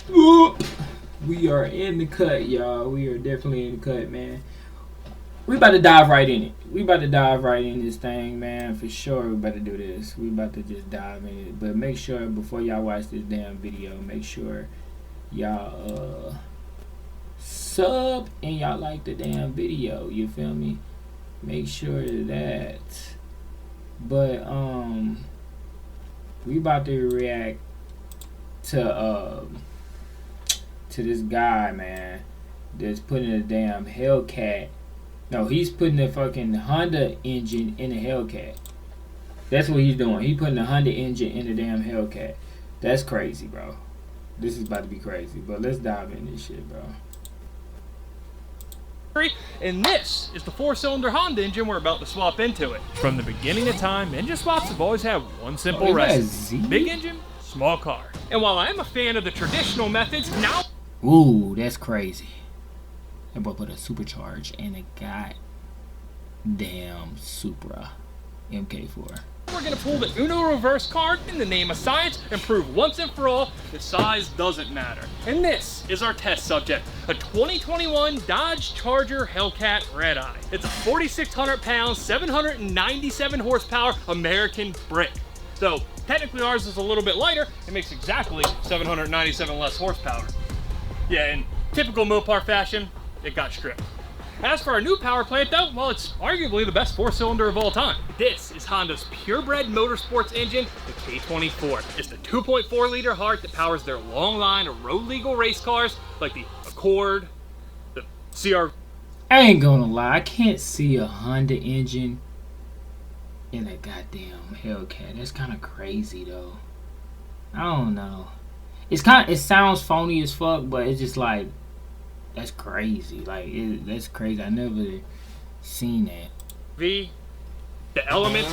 Whoop. We are in the cut, y'all. We are definitely in the cut, man. We about to dive right in it. We about to dive right in this thing, man. For sure, we about to do this. We about to just dive in it. But make sure before y'all watch this damn video, make sure y'all sub and y'all like the damn video. You feel me? Make sure of that. But we about to react to this guy, man, that's putting a damn Hellcat. No, he's putting a fucking Honda engine in a Hellcat. That's what he's doing. He's putting a Honda engine in a damn Hellcat. That's crazy, bro. This is about to be crazy. But let's dive in this shit, bro. And this is the 4-cylinder Honda engine we're about to swap into it. From the beginning of time, engine swaps have always had one simple recipe. Big engine, small car. And while I am a fan of the traditional methods, now... Ooh, that's crazy. That boy put a supercharge in a goddamn Supra MK4. We're going to pull the Uno reverse card in the name of science and prove once and for all that size doesn't matter. And this is our test subject, a 2021 Dodge Charger Hellcat Red Eye. It's a 4,600 pound, 797 horsepower American brick. So technically ours is a little bit lighter. It makes exactly 797 less horsepower. Yeah, in typical Mopar fashion, it got stripped. As for our new power plant though, well, it's arguably the best 4-cylinder of all time. This is Honda's purebred motorsports engine, the K24. It's the 2.4 liter heart that powers their long line of road legal race cars like the Accord, the CR. I ain't gonna lie, I can't see a Honda engine in a goddamn Hellcat. That's kind of crazy though. I don't know. It sounds phony as fuck, but it's just like, that's crazy. Like, that's crazy. I never seen that. The Element.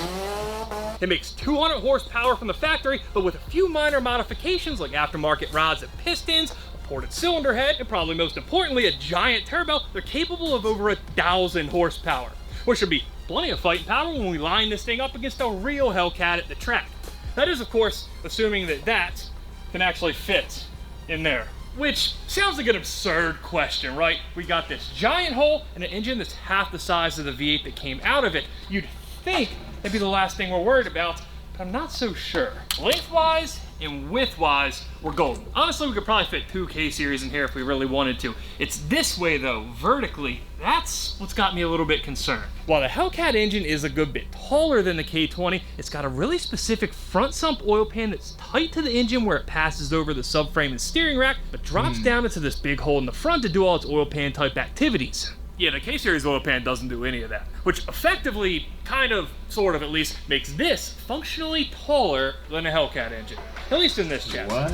It makes 200 horsepower from the factory, but with a few minor modifications like aftermarket rods and pistons, a ported cylinder head, and probably most importantly, a giant turbo, they're capable of over 1,000 horsepower, which should be plenty of fighting power when we line this thing up against a real Hellcat at the track. That is, of course, assuming that can actually fit in there. Which sounds like an absurd question, right? We got this giant hole and an engine that's half the size of the V8 that came out of it. You'd think that'd be the last thing we're worried about, but I'm not so sure. Lengthwise and widthwise, we're golden. Honestly, we could probably fit 2 K-Series in here if we really wanted to. It's this way though, vertically, that's what's got me a little bit concerned. While the Hellcat engine is a good bit taller than the K20, it's got a really specific front sump oil pan that's tight to the engine where it passes over the subframe and steering rack, but drops down into this big hole in the front to do all its oil pan type activities. Yeah, the K-Series oil pan doesn't do any of that, which effectively, kind of, sort of at least, makes this functionally taller than a Hellcat engine. At least in this chassis. What?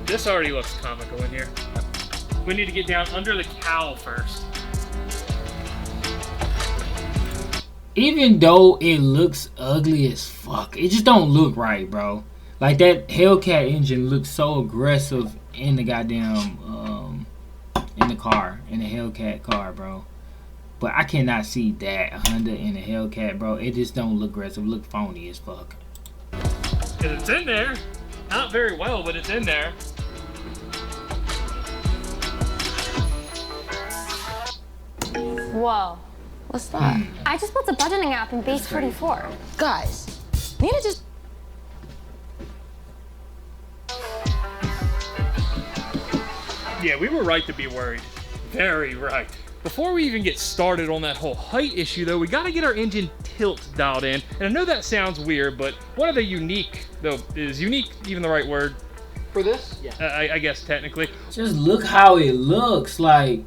This already looks comical in here. We need to get down under the cowl first. Even though it looks ugly as fuck, it just don't look right, bro. Like, that Hellcat engine looks so aggressive in the goddamn in the car, in the Hellcat car, bro. But I cannot see that Honda in a Hellcat, bro. It just don't look aggressive. It look phony as fuck. It's in there. Not very well, but it's in there. Whoa. What's that? I just built a budgeting app in Base 44. Guys, Nina just... Yeah, we were right to be worried. Very right. Before we even get started on that whole height issue though, we gotta get our engine tilt dialed in. And I know that sounds weird, but one of the unique, though, is unique even the right word? For this? Yeah. I guess technically. Just look how it looks. Like,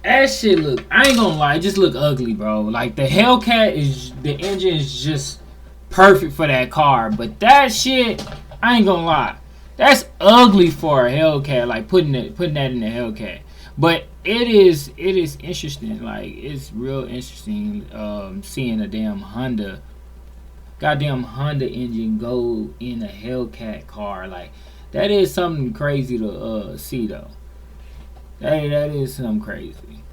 that shit look, I ain't gonna lie, it just look ugly, bro. Like, the Hellcat is, the engine is just perfect for that car. But that shit, I ain't gonna lie, that's ugly for a Hellcat, like putting that in a Hellcat. But it is interesting. Like, it's real interesting seeing a goddamn Honda engine go in a Hellcat car. Like, that is something crazy to see though. That is something crazy.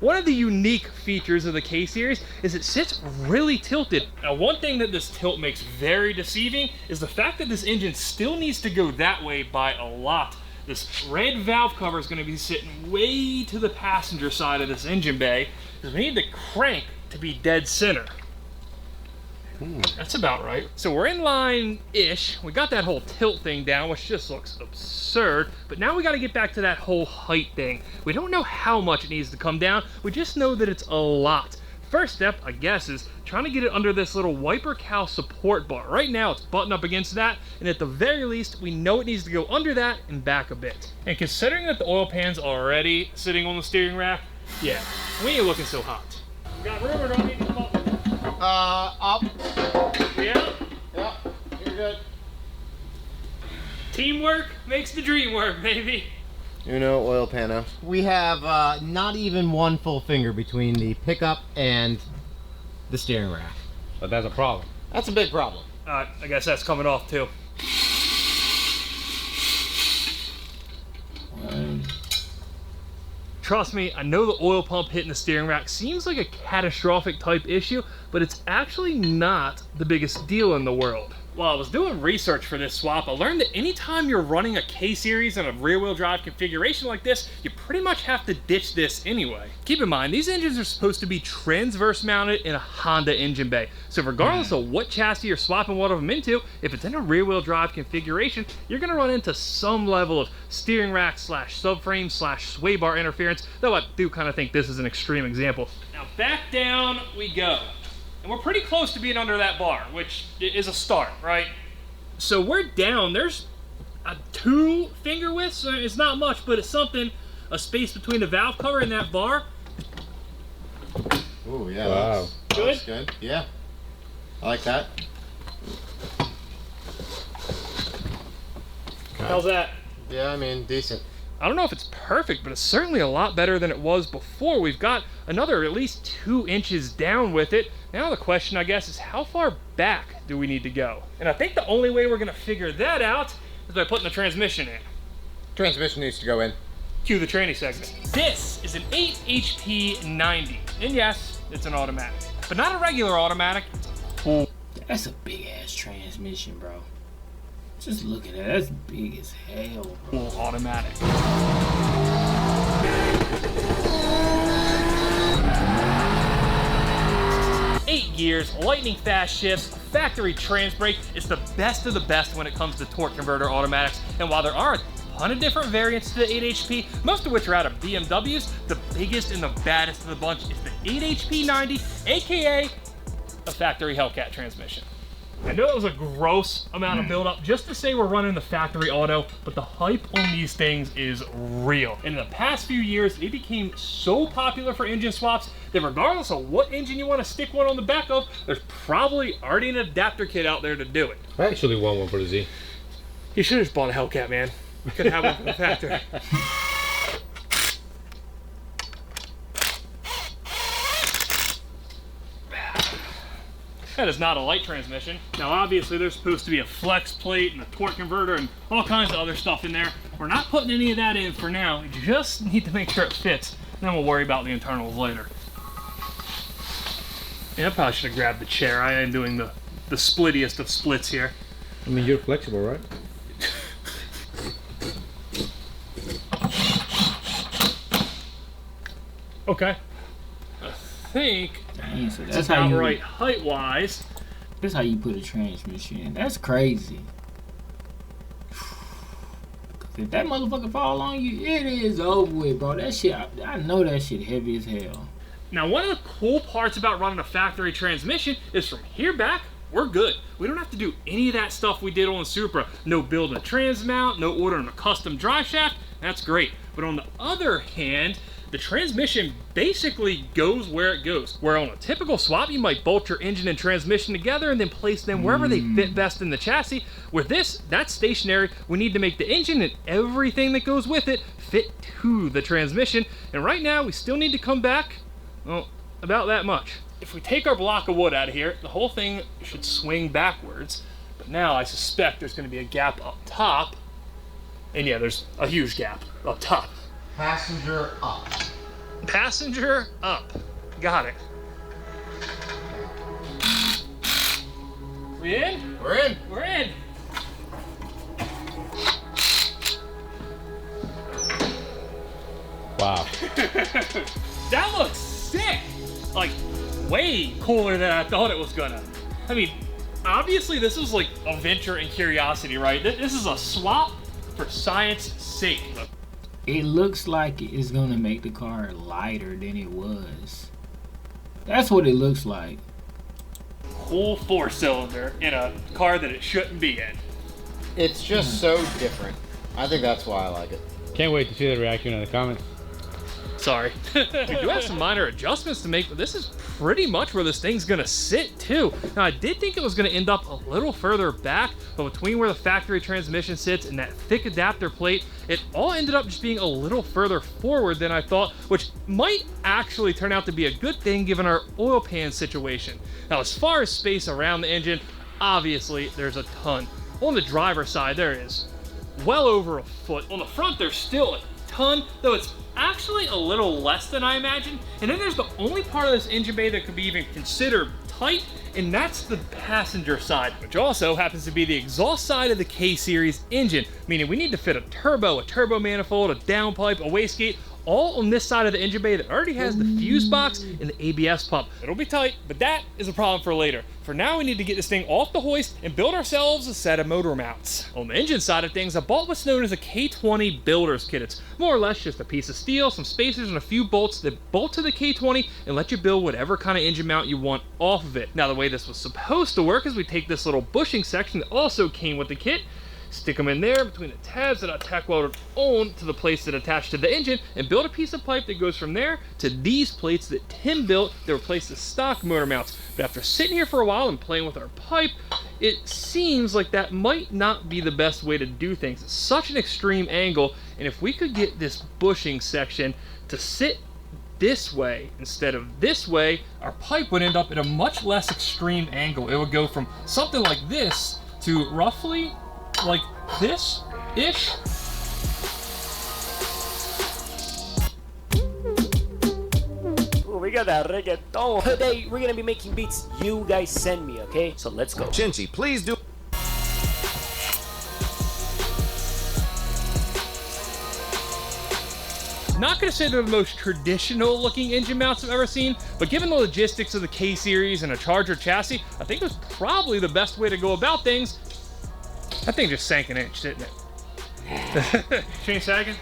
One of the unique features of the K-Series is it sits really tilted. Now, one thing that this tilt makes very deceiving is the fact that this engine still needs to go that way by a lot. This red valve cover is going to be sitting way to the passenger side of this engine bay because we need the crank to be dead center. That's about right. So we're in line-ish. We got that whole tilt thing down, which just looks absurd. But now we got to get back to that whole height thing. We don't know how much it needs to come down. We just know that it's a lot. First step, I guess, is trying to get it under this little wiper cowl support bar. Right now, it's buttoned up against that, and at the very least, we know it needs to go under that and back a bit. And considering that the oil pan's already sitting on the steering rack, yeah, we ain't looking so hot. We got room or don't need to come up? Up. Yeah? Yeah, you're good. Teamwork makes the dream work, baby. Uno, oil pano. We have not even one full finger between the pickup and the steering rack. But that's a problem. That's a big problem. I guess that's coming off too. Trust me, I know the oil pump hitting the steering rack seems like a catastrophic type issue, but it's actually not the biggest deal in the world. While I was doing research for this swap, I learned that anytime you're running a K-Series in a rear-wheel drive configuration like this, you pretty much have to ditch this anyway. Keep in mind, these engines are supposed to be transverse mounted in a Honda engine bay. So regardless of what chassis you're swapping one of them into, if it's in a rear-wheel drive configuration, you're gonna run into some level of steering rack slash subframe slash sway bar interference, though I do kind of think this is an extreme example. Now back down we go. And we're pretty close to being under that bar, which is a start, right? So we're down. There's a 2 finger width, so it's not much, but it's something. A space between the valve cover and that bar. Ooh, yeah. Wow. That's good. Yeah. I like that. How's that? Yeah, I mean, decent. I don't know if it's perfect, but it's certainly a lot better than it was before. We've got another at least 2 inches down with it. Now the question, I guess, is how far back do we need to go? And I think the only way we're gonna figure that out is by putting the transmission in. Transmission needs to go in. Cue the tranny segment. This is an 8 HP 90. And yes, it's an automatic. But not a regular automatic. That's a big ass transmission, bro. Just look at that. That's big as hell, bro. Full automatic. Eight gears, lightning fast shifts, factory trans brake. It's the best of the best when it comes to torque converter automatics. And while there are a ton of different variants to the 8 HP, most of which are out of BMWs, the biggest and the baddest of the bunch is the 8 HP 90, aka a factory Hellcat transmission. I know it was a gross amount of buildup just to say we're running the factory auto, but the hype on these things is real. And in the past few years, they became so popular for engine swaps that regardless of what engine you want to stick one on the back of, there's probably already an adapter kit out there to do it. I actually want one for the Z. You should have just bought a Hellcat, man. You could have one from the factory. That is not a light transmission. Now obviously there's supposed to be a flex plate and a torque converter and all kinds of other stuff in there. We're not putting any of that in for now. We just need to make sure it fits. Then we'll worry about the internals later. Yeah, I probably should have grabbed the chair. I am doing the splittiest of splits here. I mean, you're flexible, right? Okay. I think Dang, so it's that's how about you right height-wise. That's how you put a transmission in. That's crazy. If that motherfucker fall on you, it is over with, bro. That shit, I know that shit heavy as hell. Now, one of the cool parts about running a factory transmission is from here back, we're good. We don't have to do any of that stuff we did on the Supra. No building a trans mount, no ordering a custom drive shaft. That's great. But on the other hand, the transmission basically goes where it goes. Where on a typical swap, you might bolt your engine and transmission together and then place them wherever they fit best in the chassis. With this, that's stationary. We need to make the engine and everything that goes with it fit to the transmission. And right now, we still need to come back, well, about that much. If we take our block of wood out of here, the whole thing should swing backwards. But now I suspect there's going to be a gap up top. And yeah, there's a huge gap up top. Passenger up. Passenger up. Got it. We in? We're in. We're in. Wow. That looks sick. Like, way cooler than I thought it was gonna. I mean, obviously this is like a venture and curiosity, right? This is a swap for science sake. It looks like it's gonna make the car lighter than it was. That's what it looks like. Full 4-cylinder in a car that it shouldn't be in. It's just so different. I think that's why I like it. Can't wait to see the reaction in the comments. Sorry. We do have some minor adjustments to make, but this is pretty much where this thing's gonna sit too. Now, I did think it was gonna end up a little further back, but between where the factory transmission sits and that thick adapter plate, it all ended up just being a little further forward than I thought, which might actually turn out to be a good thing given our oil pan situation. Now, as far as space around the engine, obviously there's a ton. On the driver's side, there is well over a foot. On the front, there's still a ton, though it's actually a little less than I imagined. And then there's the only part of this engine bay that could be even considered tight, and that's the passenger side, which also happens to be the exhaust side of the K-Series engine, meaning we need to fit a turbo manifold, a downpipe, a wastegate, all on this side of the engine bay that already has the fuse box and the ABS pump. It'll be tight, but that is a problem for later. For now, we need to get this thing off the hoist and build ourselves a set of motor mounts. On the engine side of things, I bought what's known as a K20 builder's kit. It's more or less just a piece of steel, some spacers, and a few bolts that bolt to the K20 and let you build whatever kind of engine mount you want off of it. Now, the way this was supposed to work is we take this little bushing section that also came with the kit, stick them in there between the tabs that I tack welded on to the plates that attach to the engine, and build a piece of pipe that goes from there to these plates that Tim built that replace the stock motor mounts. But after sitting here for a while and playing with our pipe, it seems like that might not be the best way to do things. It's such an extreme angle, and if we could get this bushing section to sit this way instead of this way, our pipe would end up at a much less extreme angle. It would go from something like this to roughly like this-ish. Ooh, we got that reggaeton. Today, we're gonna be making beats you guys send me, okay? So let's go. Chinchy, please do. Not gonna say they're the most traditional looking engine mounts I've ever seen, but given the logistics of the K-Series and a Charger chassis, I think that's probably the best way to go about things. That thing just sank an inch, didn't it? Chain sagging?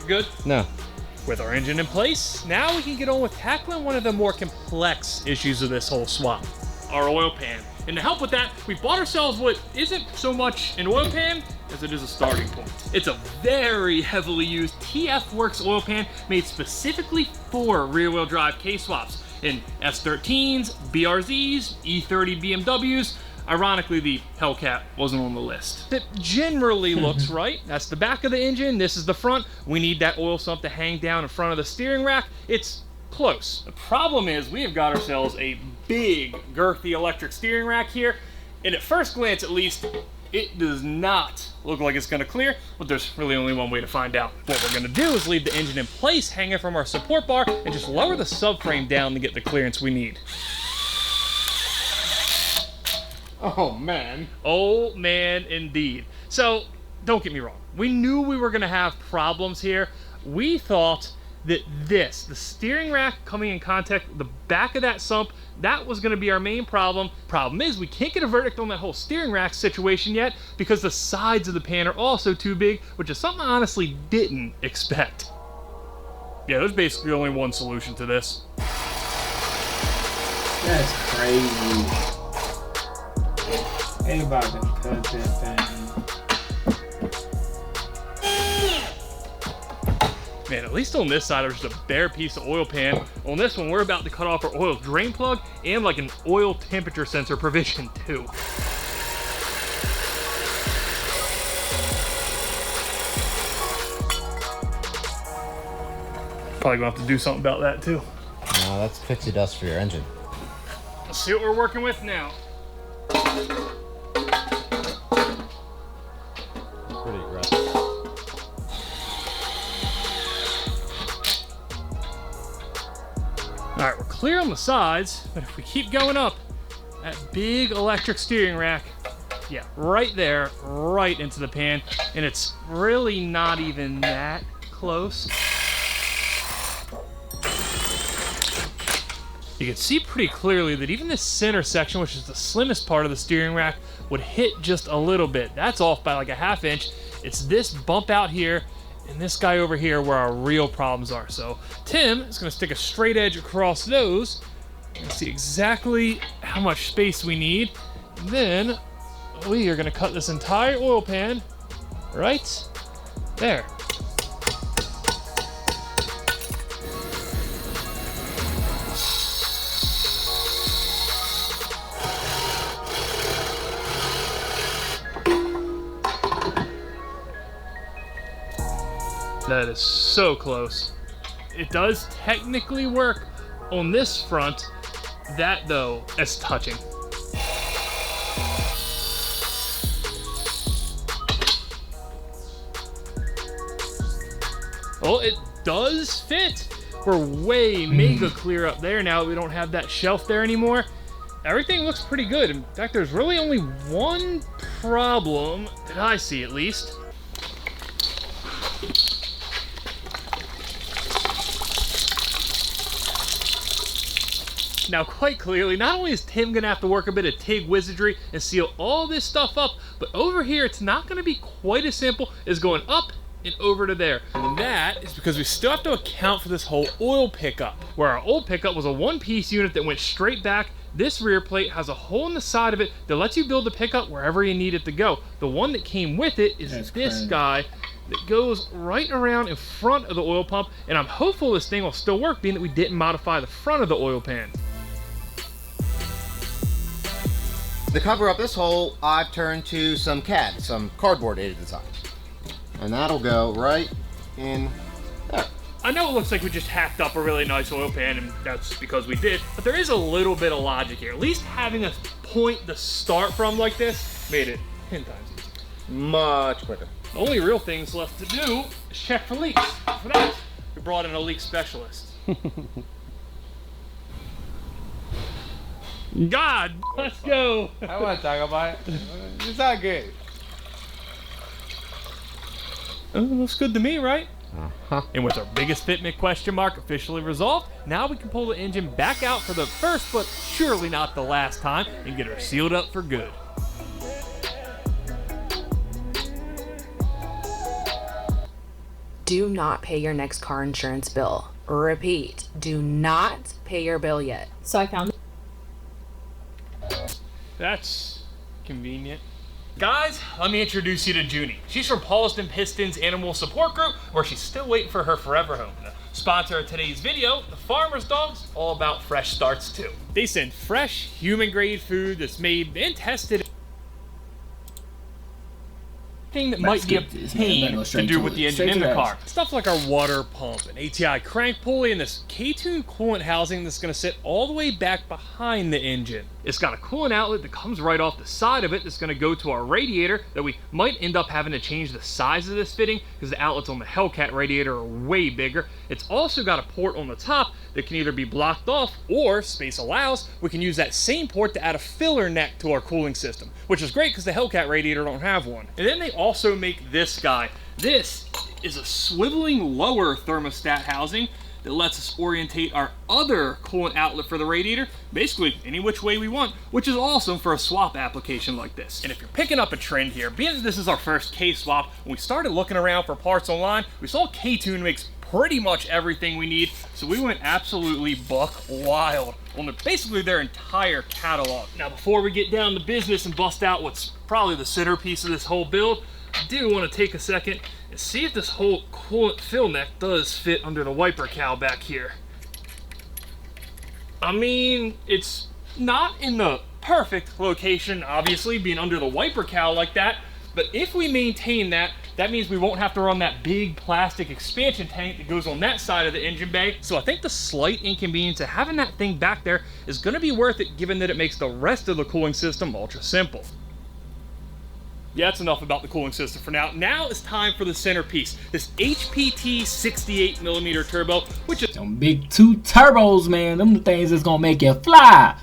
Good? No. With our engine in place, now we can get on with tackling one of the more complex issues of this whole swap, our oil pan. And to help with that, we bought ourselves what isn't so much an oil pan as it is a starting point. It's a very heavily used TF Works oil pan made specifically for rear-wheel drive K-swaps in S13s, BRZs, E30 BMWs. Ironically, the Hellcat wasn't on the list. It generally looks right. That's the back of the engine. This is the front. We need that oil sump to hang down in front of the steering rack. It's close. The problem is we have got ourselves a big, girthy electric steering rack here. And at first glance, at least, it does not look like it's gonna clear, but there's really only one way to find out. What we're gonna do is leave the engine in place, hanging from our support bar, and just lower the subframe down to get the clearance we need. Oh, man. Oh, man, indeed. So, don't get me wrong. We knew we were going to have problems here. We thought that the steering rack coming in contact with the back of that sump, that was going to be our main problem. Problem is, we can't get a verdict on that whole steering rack situation yet because the sides of the pan are also too big, which is something I honestly didn't expect. Yeah, there's basically only one solution to this. That's crazy. They about to cut that thing. Man, at least on this side, there's just a bare piece of oil pan. On this one, we're about to cut off our oil drain plug and like an oil temperature sensor provision too. Probably gonna have to do something about that too. No, that's pixie dust for your engine. Let's see what we're working with now. Pretty rough. clear on the sides, but if we keep going up, that big electric steering rack, yeah, right there, right into the pan, and it's really not even that close. You can see pretty clearly that even this center section, which is the slimmest part of the steering rack, would hit just a little bit. That's off by like a ½ inch. It's this bump out here and this guy over here where our real problems are. So Tim is gonna stick a straight edge across those and see exactly how much space we need. And then we are gonna cut this entire oil pan right there. That is so close. It does technically work on this front. That, though, is touching. Well, it does fit. We're way mega clear up there now. We don't have that shelf there anymore. Everything looks pretty good. In fact, there's really only one problem that I see, at least. Now, quite clearly, not only is Tim gonna have to work a bit of TIG wizardry and seal all this stuff up, but over here, it's not gonna be quite as simple as going up and over to there. And that is because we still have to account for this whole oil pickup. Where our old pickup was a one-piece unit that went straight back, this rear plate has a hole in the side of it that lets you build the pickup wherever you need it to go. The one that came with it is this guy that goes right around in front of the oil pump, and I'm hopeful this thing will still work, being that we didn't modify the front of the oil pan. To cover up this hole, I've turned to some CAD, some cardboard aided design. And that'll go right in there. I know it looks like we just hacked up a really nice oil pan, and that's because we did, but there is a little bit of logic here. At least having a point to start from like this made it 10 times easier. Much quicker. The only real things left to do is check for leaks. For that, we brought in a leak specialist. God, let's go. I want to talk about it. It's not good. Looks good to me, right? Uh-huh. And with our biggest fitment question mark officially resolved, now we can pull the engine back out for the first, but surely not the last time, and get her sealed up for good. Do not pay your next car insurance bill. Repeat, do not pay your bill yet. So I found That's convenient. Guys, let me introduce you to Junie. She's from Paulston Pistons Animal Support Group, where she's still waiting for her forever home. The sponsor of today's video, the Farmer's Dogs, all about fresh starts too. They send fresh, human-grade food that's made and tested. Thing that might be a pain to do with the engine in the car. Stuff like our water pump, an ATI crank pulley, and this K-tune coolant housing that's going to sit all the way back behind the engine. It's got a coolant outlet that comes right off the side of it that's going to go to our radiator that we might end up having to change the size of this fitting because the outlets on the Hellcat radiator are way bigger. It's also got a port on the top that can either be blocked off or, space allows, we can use that same port to add a filler neck to our cooling system, which is great because the Hellcat radiator don't have one. And then they also make this guy. This is a swiveling lower thermostat housing that lets us orientate our other coolant outlet for the radiator basically any which way we want, which is awesome for a swap application like this. And if you're picking up a trend here, being that this is our first K-swap, when we started looking around for parts online, we saw K-Tune makes pretty much everything we need, so we went absolutely buck wild on basically their entire catalog. Now, before we get down to business and bust out what's probably the centerpiece of this whole build, I do want to take a second and see if this whole coolant fill neck does fit under the wiper cowl back here. I mean, it's not in the perfect location, obviously, being under the wiper cowl like that, but if we maintain that, that means we won't have to run that big plastic expansion tank that goes on that side of the engine bay. So I think the slight inconvenience of having that thing back there is going to be worth it, given that it makes the rest of the cooling system ultra simple. Yeah, that's enough about the cooling system for now. Now it's time for the centerpiece, this HPT 68mm turbo, which is Them big 2 turbos, man. Them the things that's gonna make you fly.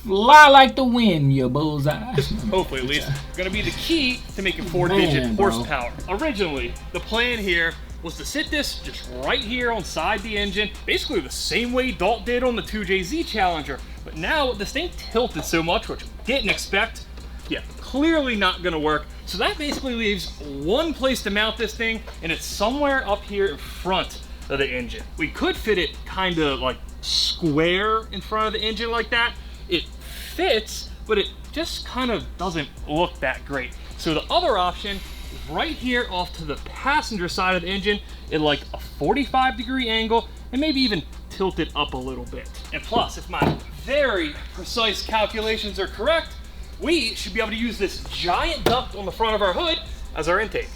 Fly like the wind, you bullseye. hopefully at least going to be the key to making 4-digit Man, bro. horsepower. Originally, the plan here was to sit this just right here on side the engine, basically the same way Dalt did on the 2JZ Challenger. But now this thing tilted so much, which I didn't expect. Yeah, clearly not gonna work. So that basically leaves one place to mount this thing, and it's somewhere up here in front of the engine. We could fit it kind of like square in front of the engine like that. It fits, but it just kind of doesn't look that great. So the other option is right here off to the passenger side of the engine in like a 45-degree angle, and maybe even tilt it up a little bit. And plus, if my very precise calculations are correct, we should be able to use this giant duct on the front of our hood as our intake.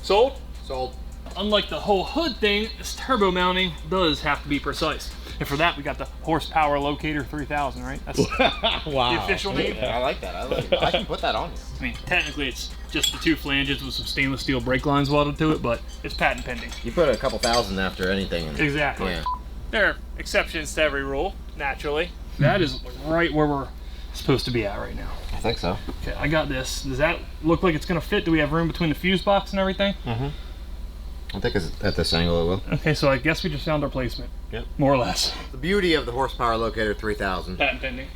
Sold? Sold. Unlike the whole hood thing, this turbo mounting does have to be precise. And for that, we got the Horsepower Locator 3000, right? That's Wow. the official name. Yeah, I like that. I like it. I can put that on here. I mean, technically, it's just the 2 flanges with some stainless steel brake lines welded to it, but it's patent pending. You put a couple thousand after anything. And, Exactly. Yeah. There are exceptions to every rule, naturally. That is right where we're supposed to be at right now. I think so. Okay, I got this. Does that look like it's gonna fit? Do we have room between the fuse box and everything? Mm-hmm. I think it's at this angle it will. Okay, so I guess we just found our placement. Yep. More or less. The beauty of the Horsepower Locator 3000, Patent pending.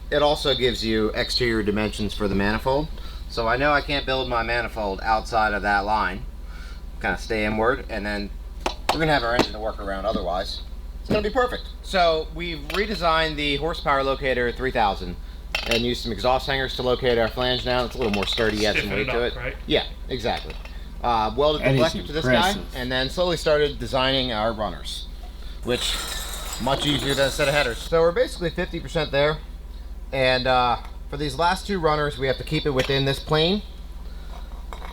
it also gives you exterior dimensions for the manifold. So I know I can't build my manifold outside of that line. Kind of stay inward, and then we're gonna have our engine to work around otherwise. It's gonna be perfect. So we've redesigned the Horsepower Locator 3000 and used some exhaust hangers to locate our flange now. It's a little more sturdy, add some Stiffen weight it to up, it. right? Yeah, exactly. Welded the That is collector to this guy, impressive. and then slowly started designing our runners, which much easier than a set of headers. So we're basically 50% there, and for these last 2 runners, we have to keep it within this plane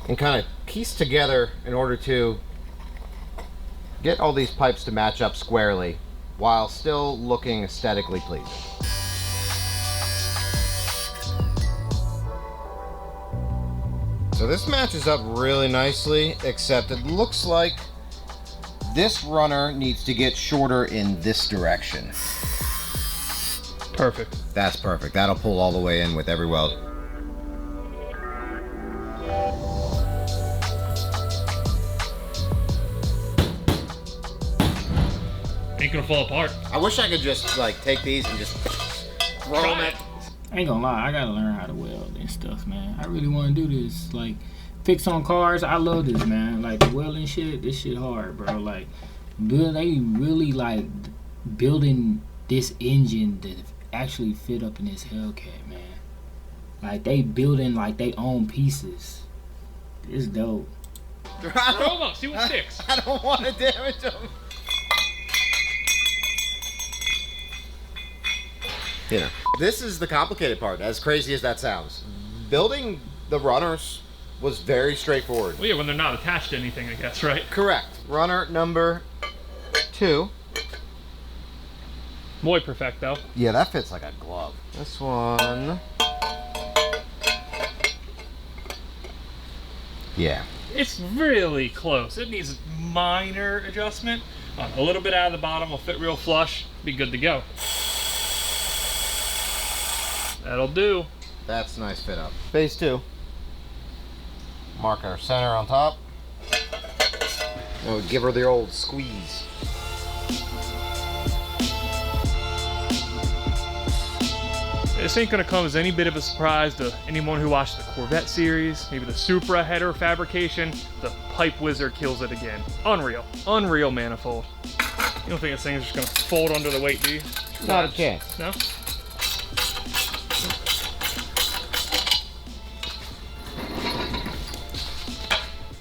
and kind of piece together in order to get all these pipes to match up squarely while still looking aesthetically pleasing. So this matches up really nicely, except it looks like this runner needs to get shorter in this direction. Perfect. That's perfect. That'll pull all the way in with every weld. Ain't gonna fall apart. I wish I could just like take these and just throw them at. I ain't gonna lie, I gotta learn how to weld and stuff, man. I really wanna do this. Like, fix on cars, I love this, man. Like, the welding shit, this shit hard, bro. Like, they really, like, building this engine to actually fit up in this Hellcat, man. Like, they building, like, they own pieces. It's dope. Throw them up, see what sticks. I don't want to damage them. You know, this is the complicated part, as crazy as that sounds. Building the runners was very straightforward. Well, yeah, when they're not attached to anything, I guess, right? Correct. Runner number 2. Muy perfecto. Yeah, that fits like a glove. This one. Yeah. It's really close. It needs a minor adjustment. A little bit out of the bottom will fit real flush. Be good to go. That'll do. That's a nice fit up. Phase 2. Mark our center on top. And we'll give her the old squeeze. This ain't gonna come as any bit of a surprise to anyone who watched the Corvette series, maybe the Supra header fabrication. The Pipe Wizard kills it again. Unreal. Unreal manifold. You don't think this thing is just gonna fold under the weight, do you? Not a chance. No?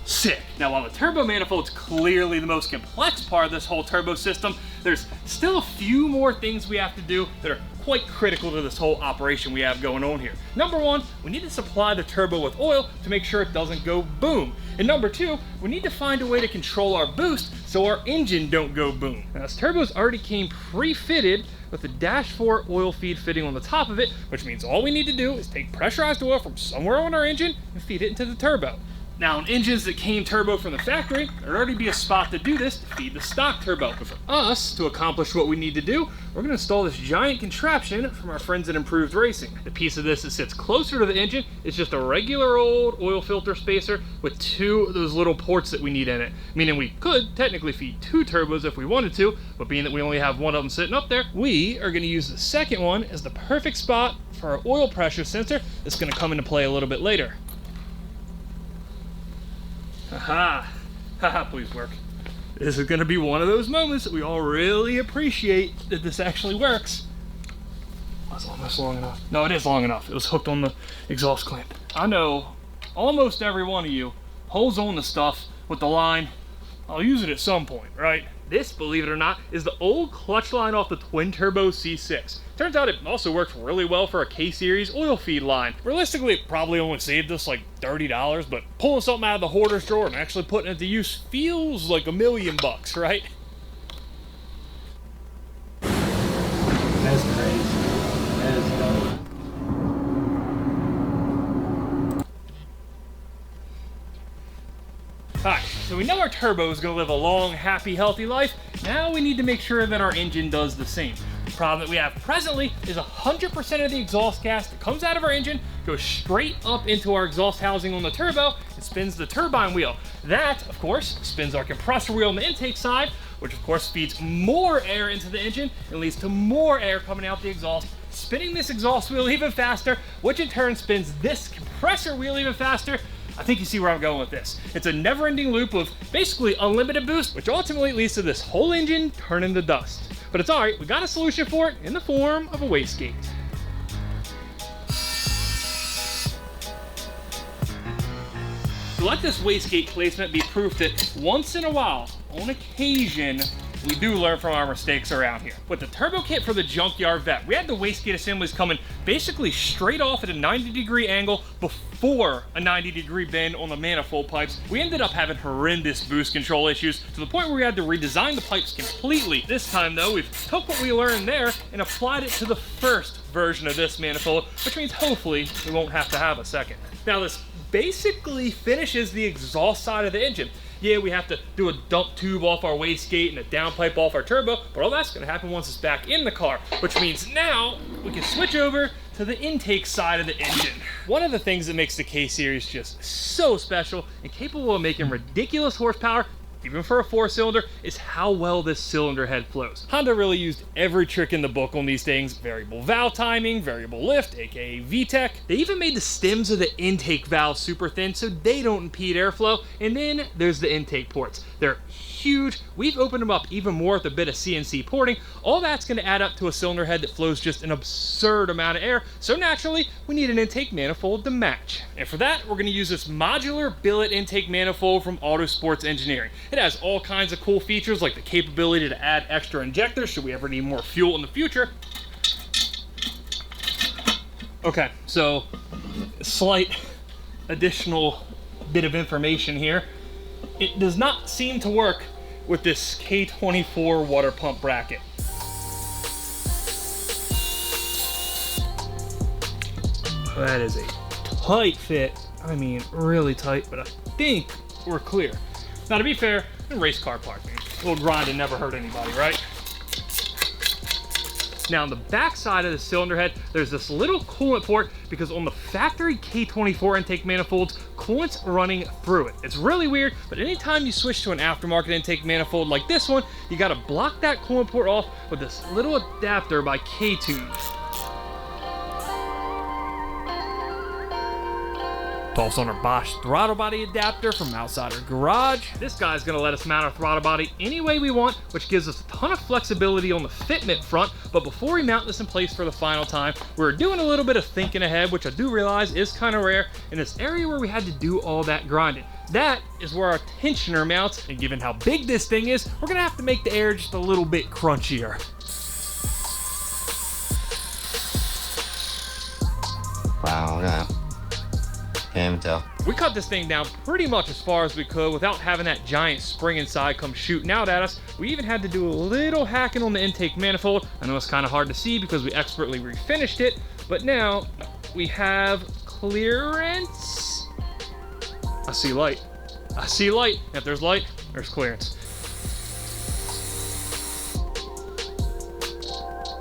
Sick. Now, while the turbo manifold's clearly the most complex part of this whole turbo system, there's still a few more things we have to do that are quite critical to this whole operation we have going on here. Number 1, we need to supply the turbo with oil to make sure it doesn't go boom. And number 2, we need to find a way to control our boost so our engine don't go boom. Now, this turbo's already came pre-fitted with a Dash 4 oil feed fitting on the top of it, which means all we need to do is take pressurized oil from somewhere on our engine and feed it into the turbo. Now, on engines that came turbo from the factory, there'd already be a spot to do this to feed the stock turbo. But for us to accomplish what we need to do, we're going to install this giant contraption from our friends at Improved Racing. The piece of this that sits closer to the engine is just a regular old oil filter spacer with 2 of those little ports that we need in it. Meaning we could technically feed 2 turbos if we wanted to, but being that we only have one of them sitting up there, we are going to use the second one as the perfect spot for our oil pressure sensor that's going to come into play a little bit later. Haha, haha, please work. This is gonna be one of those moments that we all really appreciate that this actually works. That's almost long enough. No, it is long enough. It was hooked on the exhaust clamp. I know almost every one of you holds on to stuff with the line, I'll use it at some point, right? This, believe it or not, is the old clutch line off the twin turbo C6. Turns out it also works really well for a K-Series oil feed line. Realistically, it probably only saved us like $30, but pulling something out of the hoarder's drawer and actually putting it to use feels like $1 million, right? That's crazy. That is dope. Alright, so we know our turbo is going to live a long, happy, healthy life. Now we need to make sure that our engine does the same. The problem that we have presently is 100% of the exhaust gas that comes out of our engine goes straight up into our exhaust housing on the turbo and spins the turbine wheel. That, of course, spins our compressor wheel on the intake side, which of course feeds more air into the engine and leads to more air coming out the exhaust, spinning this exhaust wheel even faster, which in turn spins this compressor wheel even faster. I think you see where I'm going with this. It's a never-ending loop of basically unlimited boost, which ultimately leads to this whole engine turning to dust. But it's alright, we got a solution for it in the form of a wastegate. So let this wastegate placement be proof that once in a while, on occasion, we do learn from our mistakes around here. With the turbo kit for the junkyard vet, we had the wastegate assemblies coming basically straight off at a 90-degree angle before a 90-degree bend on the manifold pipes. We ended up having horrendous boost control issues to the point where we had to redesign the pipes completely. This time though, we've took what we learned there and applied it to the first version of this manifold, which means hopefully we won't have to have a second. Now this basically finishes the exhaust side of the engine. Yeah, we have to do a dump tube off our wastegate and a downpipe off our turbo, but all that's going to happen once it's back in the car, which means now we can switch over to the intake side of the engine. One of the things that makes the K-Series just so special and capable of making ridiculous horsepower, even for a 4-cylinder, is how well this cylinder head flows. Honda really used every trick in the book on these things. Variable valve timing, variable lift, aka VTEC. They even made the stems of the intake valve super thin so they don't impede airflow. And then there's the intake ports. They're huge. We've opened them up even more with a bit of CNC porting. All that's going to add up to a cylinder head that flows just an absurd amount of air. So naturally, we need an intake manifold to match. And for that, we're going to use this modular billet intake manifold from Autosports Engineering. It has all kinds of cool features like the capability to add extra injectors should we ever need more fuel in the future. Okay, so slight additional bit of information here. It does not seem to work with this K24 water pump bracket. That is a tight fit. I mean, really tight, but I think we're clear. Now, to be fair, race car part, man. A little grinding never hurt anybody, right? Now, on the back side of the cylinder head, there's this little coolant port because on the factory K24 intake manifolds, coolant's running through it. It's really weird, but anytime you switch to an aftermarket intake manifold like this one, you gotta block that coolant port off with this little adapter by K-Tube. Toss on our Bosch throttle body adapter from outside our garage. This guy's gonna let us mount our throttle body any way we want, which gives us a ton of flexibility on the fitment front. But before we mount this in place for the final time, we're doing a little bit of thinking ahead, which I do realize is kind of rare in this area where we had to do all that grinding. That is where our tensioner mounts, and given how big this thing is, we're gonna have to make the air just a little bit crunchier. Wow, yeah. Can't even tell. We cut this thing down pretty much as far as we could without having that giant spring inside come shooting out at us. We even had to do a little hacking on the intake manifold. I know it's kind of hard to see because we expertly refinished it, but now we have clearance. I see light. I see light. If there's light, there's clearance.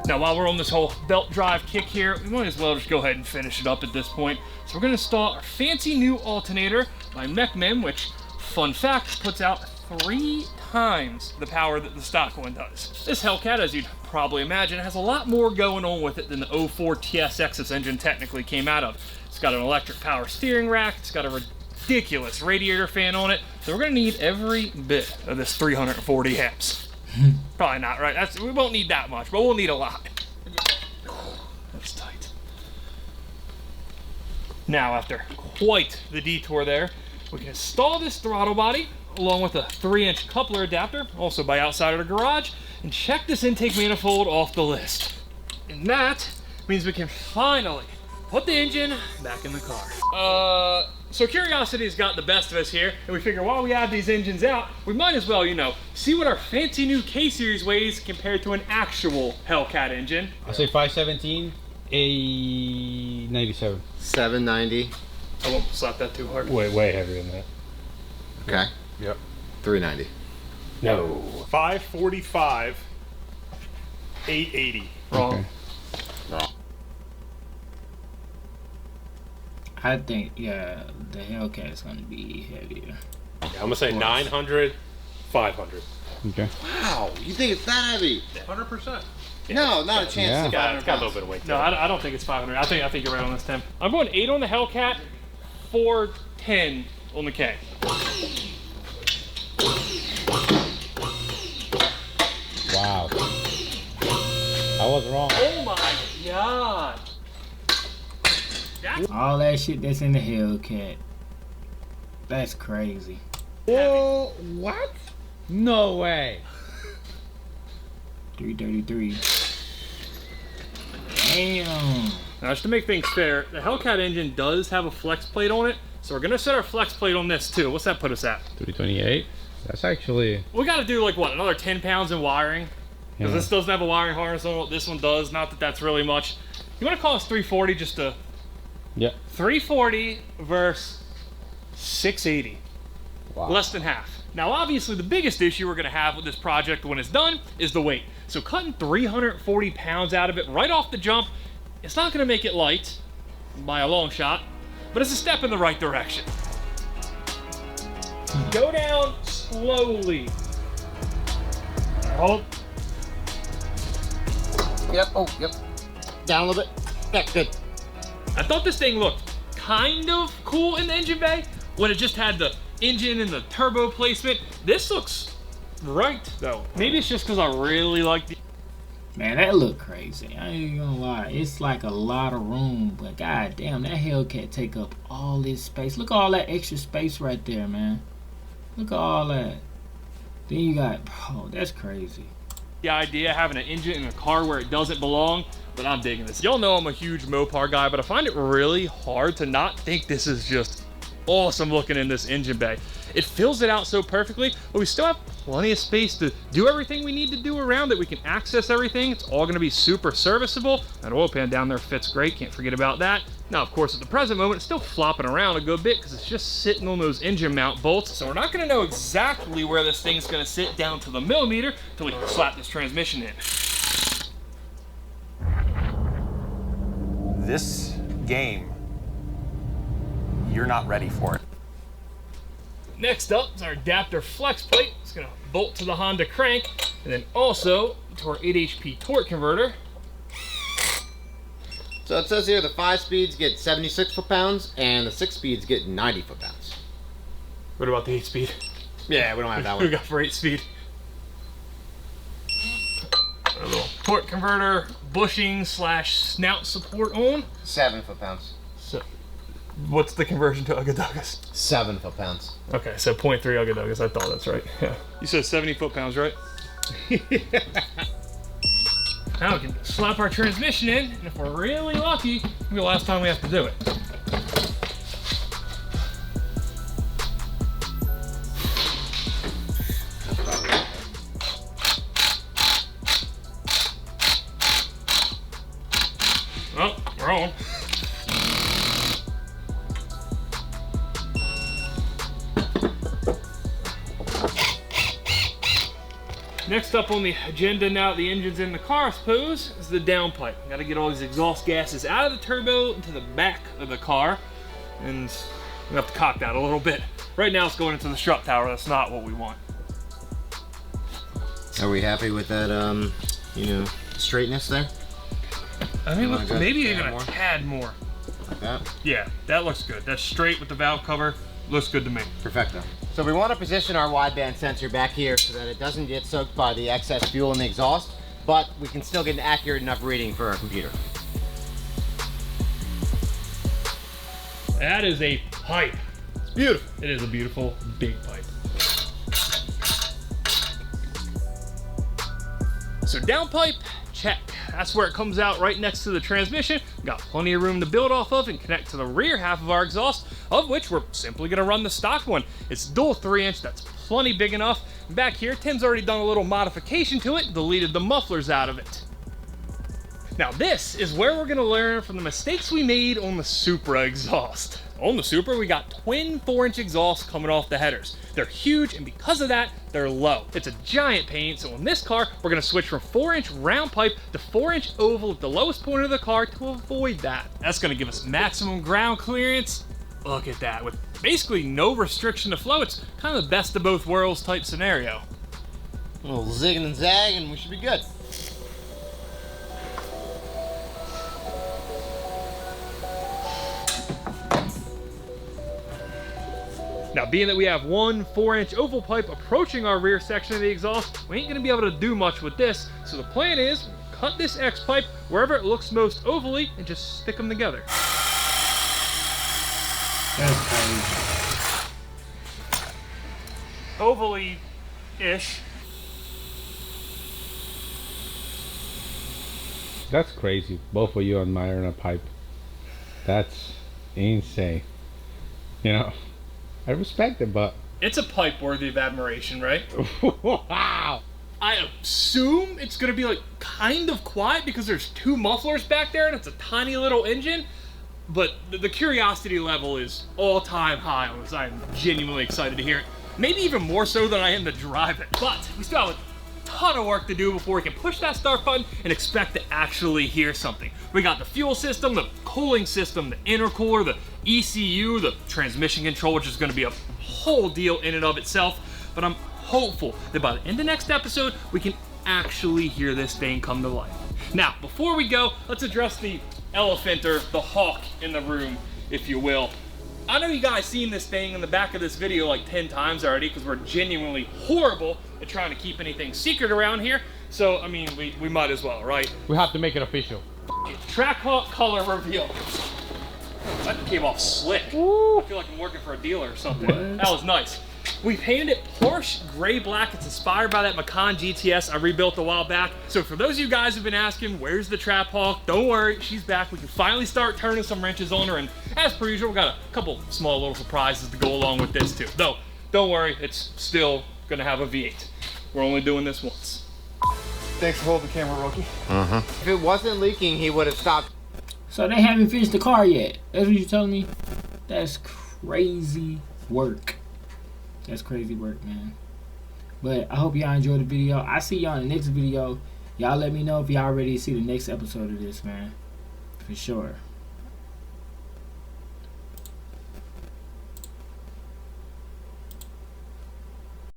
Now, while we're on this whole belt drive kick here, we might as well just go ahead and finish it up at this point. So we're gonna install our fancy new alternator by MechMem, which, fun fact, puts out 3 times the power that the stock one does. This Hellcat, as you'd probably imagine, has a lot more going on with it than the 04 TSX this engine technically came out of. It's got an electric power steering rack, it's got a ridiculous radiator fan on it, so we're gonna need every bit of this 340 amps. Probably not, right? We won't need that much, but we'll need a lot. That's tight. Now, after quite the detour there, we can install this throttle body along with a 3-inch coupler adapter, also by outside of the garage, and check this intake manifold off the list. And that means we can finally put the engine back in the car. So curiosity's got the best of us here, and we figure while we have these engines out, we might as well, you know, see what our fancy new K-Series weighs compared to an actual Hellcat engine. I say 517, a 97. 790. I won't slap that too hard. Way heavier than that. Okay. Yep. 390. No. 545, 880. Wrong. Okay. I think, yeah, the Hellcat is going to be heavier. Yeah, I'm gonna say 900, 500. Okay. Wow, you think it's that heavy? 100%. No, not a chance. Yeah. It's It's got a little bit of weight. No, I don't think it's 500. I think you're right on this, Tim. I'm going 8 on the Hellcat, 410 on the K. Wow. I was wrong. Oh my God. All that shit that's in the Hellcat. That's crazy. Whoa, what? No way. 333. Damn. Now, just to make things fair, the Hellcat engine does have a flex plate on it, so we're gonna set our flex plate on this too. What's that put us at? 328. That's actually... We gotta do like, what, another 10 pounds in wiring? Because Yeah. this doesn't have a wiring harness on it, this one does, not that that's really much. You wanna call us 340 just to... Yeah. 340 versus 680. Wow. Less than half. Now, obviously, the biggest issue we're gonna have with this project when it's done is the weight. So cutting 340 pounds out of it right off the jump, it's not gonna make it light by a long shot, but it's a step in the right direction. Go down slowly. Hold. Yep. Oh, yep. Down a little bit. Yeah, good. I thought this thing looked kind of cool in the engine bay when it just had the engine and the turbo placement. This looks right though. Maybe it's just because I really like the... Man, that look crazy. I ain't gonna lie. It's like a lot of room, but god damn, that Hellcat take up all this space. Look at all that extra space right there, man. Look at all that. Then you got, bro, that's crazy. The idea of having an engine in a car where it doesn't belong, but I'm digging this. Y'all know I'm a huge Mopar guy, but I find it really hard to not think this is just awesome looking in this engine bay. It fills it out so perfectly, but we still have plenty of space to do everything we need to do around it. We can access everything. It's all gonna be super serviceable. That oil pan down there fits great, can't forget about that. Now, of course, at the present moment, it's still flopping around a good bit because it's just sitting on those engine mount bolts. So we're not gonna know exactly where this thing's gonna sit down to the millimeter until we can slap this transmission in. This game, you're not ready for it. Next up is our adapter flex plate. It's gonna bolt to the Honda crank, and then also to our 8 HP torque converter. So it says here the 5 speeds get 76 foot-pounds and the 6 speeds get 90 foot-pounds. What about the 8 speed? Yeah, we don't have that What do we one. got for 8 speed? A little torque converter, bushing / snout support on. 7 foot-pounds. So, what's the conversion to Ugga 7 foot-pounds. Okay, so 0.3 Ugga. I thought that's right. Yeah. You said 70 foot-pounds, right? Now we can slap our transmission in, and if we're really lucky, it'll be the last time we have to do it. next up on the agenda now that the engine's in the car, I suppose, is the downpipe. Gotta get all these exhaust gases out of the turbo into the back of the car, and we have to cock that a little bit. Right now it's going into the strut tower. That's not what we want. Are we happy with that, you know, straightness there? I mean, look, maybe a even tad a more? tad more. Like that? Yeah, that looks good. That's straight with the valve cover. Looks good to me. Perfecto. So we want to position our wideband sensor back here so that it doesn't get soaked by the excess fuel in the exhaust, but we can still get an accurate enough reading for our computer. That is a pipe. It's beautiful. It is a beautiful big pipe. So downpipe, check. That's where it comes out right next to the transmission. Got plenty of room to build off of and connect to the rear half of our exhaust, of which we're simply gonna run the stock one. It's dual 3-inch, that's plenty big enough. And back here, Tim's already done a little modification to it, deleted the mufflers out of it. Now this is where we're gonna learn from the mistakes we made on the Supra exhaust. On the Supra, we got twin 4-inch exhausts coming off the headers. They're huge, and because of that, they're low. It's a giant pain, so on this car, we're gonna switch from 4-inch round pipe to 4-inch oval at the lowest point of the car to avoid that. That's gonna give us maximum ground clearance. Look at that, with basically no restriction to flow. It's kind of the best of both worlds type scenario. A little zigging and zagging, and we should be good. Now, being that we have one 4-inch oval pipe approaching our rear section of the exhaust, we ain't gonna be able to do much with this. So the plan is, cut this X pipe wherever it looks most ovally and just stick them together. That's crazy. Ovally-ish. That's crazy. Both of you admiring a pipe. That's insane. You know, I respect it, but It's a pipe worthy of admiration, right? wow. I assume it's gonna be like kind of quiet because there's two mufflers back there and it's a tiny little engine. But the curiosity level is all-time high on this. I'm genuinely excited to hear it. Maybe even more so than I am to drive it. But we still have a ton of work to do before we can push that start button and expect to actually hear something. We got the fuel system, the cooling system, the intercooler, the ECU, the transmission control, which is going to be a whole deal in and of itself. But I'm hopeful that by the end of next episode, we can actually hear this thing come to life. Now, before we go, let's address the elephant or the hawk in the room, if you will. I know you guys seen this thing in the back of this video like 10 times already because we're genuinely horrible at trying to keep anything secret around here. So, I mean, we might as well, right? We have to make it official. Trackhawk color reveal. That came off slick. I feel like I'm working for a dealer or something. What? That was nice. We painted it Porsche gray black. It's inspired by that Macan GTS I rebuilt a while back. So for those of you guys who've been asking, where's the Trap Hawk? Don't worry, she's back. We can finally start turning some wrenches on her. And as per usual, we got a couple small little surprises to go along with this too. Though, don't worry, it's still gonna have a V8. We're only doing this once. Thanks for holding the camera, Rocky. If it wasn't leaking, he would have stopped. So they haven't finished the car yet. That's what you're telling me? That's crazy work. That's crazy work, man. But I hope y'all enjoyed the video. I see y'all in the next video. Y'all let me know if y'all ready to see the next episode of this, man. For sure.